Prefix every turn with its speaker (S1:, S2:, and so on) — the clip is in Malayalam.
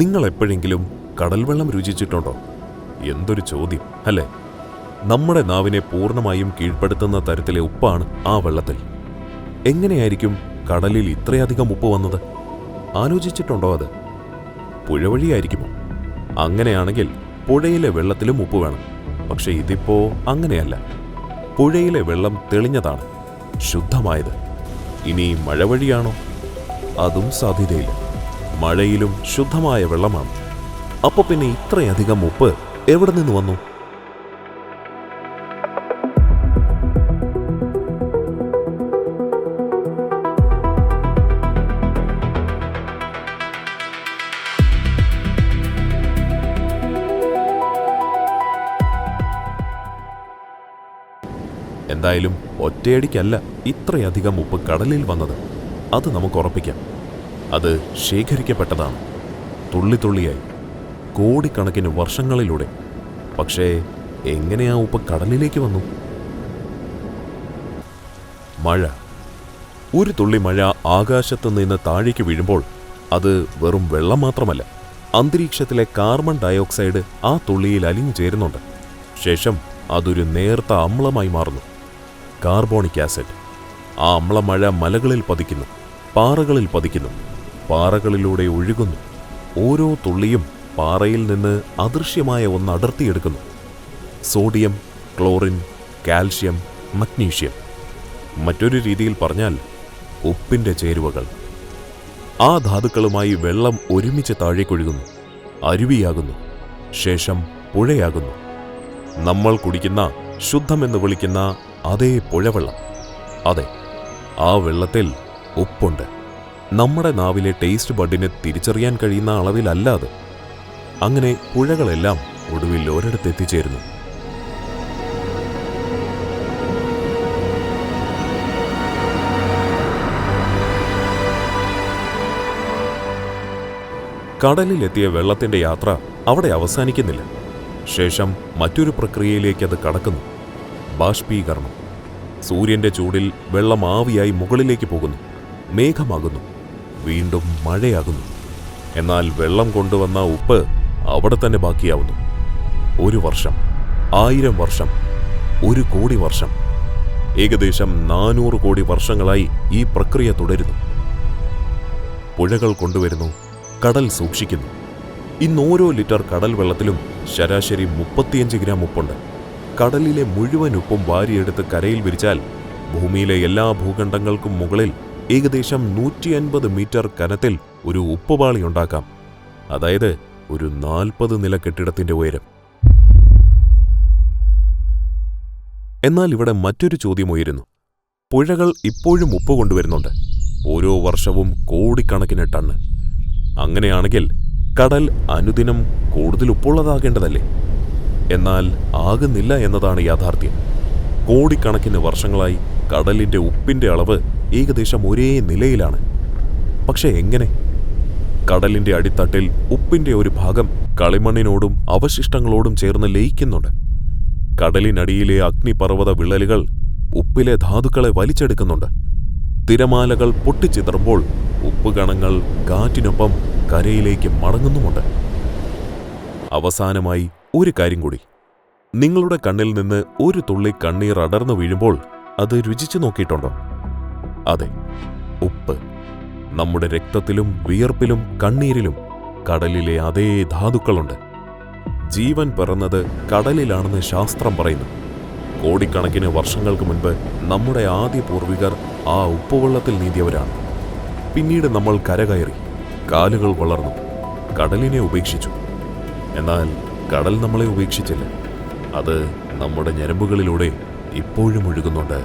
S1: നിങ്ങൾ എപ്പോഴെങ്കിലും കടൽ വെള്ളം രുചിച്ചിട്ടുണ്ടോ? എന്തൊരു ചോദ്യം അല്ലേ? നമ്മുടെ നാവിനെ പൂർണ്ണമായും കീഴ്പ്പെടുത്തുന്ന തരത്തിലെ ഉപ്പാണ് ആ വെള്ളത്തിൽ. എങ്ങനെയായിരിക്കും കടലിൽ ഇത്രയധികം ഉപ്പ് വന്നത്? ആലോചിച്ചിട്ടുണ്ടോ അത്? പുഴ വഴിയായിരിക്കുമോ? അങ്ങനെയാണെങ്കിൽ പുഴയിലെ വെള്ളത്തിലും ഉപ്പ് വേണം. പക്ഷെ ഇതിപ്പോ അങ്ങനെയല്ല. പുഴയിലെ വെള്ളം തെളിഞ്ഞതാണ്, ശുദ്ധമായത്. ഇനി മഴ വഴിയാണോ? അതും സാധ്യതയില്ല. മഴയിലും ശുദ്ധമായ വെള്ളമാണ്. അപ്പൊ പിന്നെ ഇത്രയധികം ഉപ്പ് എവിടെ നിന്ന് വന്നു? എന്തായാലും ഒറ്റയടിക്കല്ല ഇത്രയധികം ഉപ്പ് കടലിൽ വന്നത്. അത് നമുക്ക് ഉറപ്പിക്കാം. അത് ശേഖരിക്കപ്പെട്ടതാണ്, തുള്ളി തുള്ളിയായി, കോടിക്കണക്കിന് വർഷങ്ങളിലൂടെ. പക്ഷേ എങ്ങനെയാ ഉപ്പ് കടലിലേക്ക് വന്നു? മഴ. ഒരു തുള്ളി മഴ ആകാശത്ത് നിന്ന് താഴേക്ക് വീഴുമ്പോൾ അത് വെറും വെള്ളം മാത്രമല്ല. അന്തരീക്ഷത്തിലെ കാർബൺ ഡയോക്സൈഡ് ആ തുള്ളിയിൽ അലിഞ്ഞു ചേരുന്നുണ്ട്. ശേഷം അതൊരു നേർത്ത അമ്ലമായി മാറുന്നു, കാർബോണിക് ആസിഡ്. ആ അമ്ലമഴ മലകളിൽ പതിക്കുന്നു, പാറകളിൽ പതിക്കുന്നു, പാറകളിലൂടെ ഒഴുകുന്നു. ഓരോ തുള്ളിയും പാറയിൽ നിന്ന് അദൃശ്യമായ ഒന്ന് അടർത്തിയെടുക്കുന്നു. Sodium, chlorine, calcium, magnesium. മറ്റൊരു രീതിയിൽ പറഞ്ഞാൽ ഉപ്പിൻ്റെ ചേരുവകൾ. ആ ധാതുക്കളുമായി വെള്ളം ഒരുമിച്ച് താഴേക്കൊഴുകുന്നു, അരുവിയാകുന്നു, ശേഷം പുഴയാകുന്നു. നമ്മൾ കുടിക്കുന്ന ശുദ്ധമെന്ന് വിളിക്കുന്ന അതേ പുഴവെള്ളം. അതെ, ആ വെള്ളത്തിൽ ഉപ്പുണ്ട്. നമ്മുടെ നാവിലെ ടേസ്റ്റ് ബഡിനെ തിരിച്ചറിയാൻ കഴിയുന്ന അളവിലല്ല അത്. അങ്ങനെ പുഴകളെല്ലാം ഒടുവിൽ ഒരിടത്തെത്തിച്ചേരുന്നു. കടലിലെത്തിയ വെള്ളത്തിന്റെ യാത്ര അവിടെ അവസാനിക്കുന്നില്ല. ശേഷം മറ്റൊരു പ്രക്രിയയിലേക്ക് അത് കടക്കുന്നു, ബാഷ്പീകരണം. സൂര്യന്റെ ചൂടിൽ വെള്ളം ആവിയായി മുകളിലേക്ക് പോകുന്നു, മേഘമാകുന്നു, വീണ്ടും മഴയാകുന്നു. എന്നാൽ വെള്ളം കൊണ്ടുവന്ന ഉപ്പ് അവിടെ തന്നെ ബാക്കിയാവുന്നു. 1 വർഷം, 1000 വർഷം, 1 കോടി വർഷം, ഏകദേശം 400 കോടി വർഷങ്ങളായി ഈ പ്രക്രിയ തുടരുന്നു. പുഴകൾ കൊണ്ടുവരുന്നു, കടൽ സൂക്ഷിക്കുന്നു. ഇന്ന് ഓരോ ലിറ്റർ കടൽ വെള്ളത്തിലും ശരാശരി 35 ഗ്രാം ഉപ്പുണ്ട്. കടലിലെ മുഴുവൻ ഉപ്പും വാരിയെടുത്ത് കരയിൽ വിരിച്ചാൽ ഭൂമിയിലെ എല്ലാ ഭൂഖണ്ഡങ്ങൾക്കും മുകളിൽ ഏകദേശം 150 മീറ്റർ കനത്തിൽ ഒരു ഉപ്പുപാളി ഉണ്ടാക്കാം. അതായത് ഒരു 40 നില കെട്ടിടത്തിന്റെ ഉയരം. എന്നാൽ ഇവിടെ മറ്റൊരു ചോദ്യം ഉയരുന്നു. പുഴകൾ ഇപ്പോഴും ഉപ്പ് കൊണ്ടുവരുന്നുണ്ട്, ഓരോ വർഷവും കോടിക്കണക്കിന് ടണ്ണ്. അങ്ങനെയാണെങ്കിൽ കടൽ അനുദിനം കൂടുതൽ ഉപ്പുള്ളതാകേണ്ടതല്ലേ? എന്നാൽ ആകുന്നില്ല എന്നതാണ് യാഥാർത്ഥ്യം. കോടിക്കണക്കിന് വർഷങ്ങളായി കടലിന്റെ ഉപ്പിന്റെ അളവ് ഏകദേശം ഒരേ നിലയിലാണ്. പക്ഷെ എങ്ങനെ? കടലിന്റെ അടിത്തട്ടിൽ ഉപ്പിന്റെ ഒരു ഭാഗം കളിമണ്ണിനോടും അവശിഷ്ടങ്ങളോടും ചേർന്ന് ലയിക്കുന്നുണ്ട്. കടലിനടിയിലെ അഗ്നിപർവ്വത വിള്ളലുകൾ ഉപ്പിലെ ധാതുക്കളെ വലിച്ചെടുക്കുന്നുണ്ട്. തിരമാലകൾ പൊട്ടിച്ചിതറുമ്പോൾ ഉപ്പുകണങ്ങൾ കാറ്റിനൊപ്പം കരയിലേക്ക് മടങ്ങുന്നുമുണ്ട്. അവസാനമായി ഒരു കാര്യം കൂടി. നിങ്ങളുടെ കണ്ണിൽ നിന്ന് ഒരു തുള്ളി കണ്ണീർ അടർന്നു വീഴുമ്പോൾ അത് രുചിച്ചു നോക്കിയിട്ടുണ്ടോ? അതെ, ഉപ്പ്. നമ്മുടെ രക്തത്തിലും വിയർപ്പിലും കണ്ണീരിലും കടലിലെ അതേ ധാതുക്കളുണ്ട്. ജീവൻ പിറന്നത് കടലിലാണെന്ന് ശാസ്ത്രം പറയുന്നു. കോടിക്കണക്കിന് വർഷങ്ങൾക്ക് മുൻപ് നമ്മുടെ ആദ്യ പൂർവികർ ആ ഉപ്പുവെള്ളത്തിൽ നീന്തിയവരാണ്. പിന്നീട് നമ്മൾ കരകയറി, കാലുകൾ വളർന്നു, കടലിനെ ഉപേക്ഷിച്ചു. എന്നാൽ കടൽ നമ്മളെ ഉപേക്ഷിച്ചില്ല. അത് നമ്മുടെ ഞരമ്പുകളിലൂടെ ഇപ്പോഴും ഒഴുകുന്നുണ്ട്.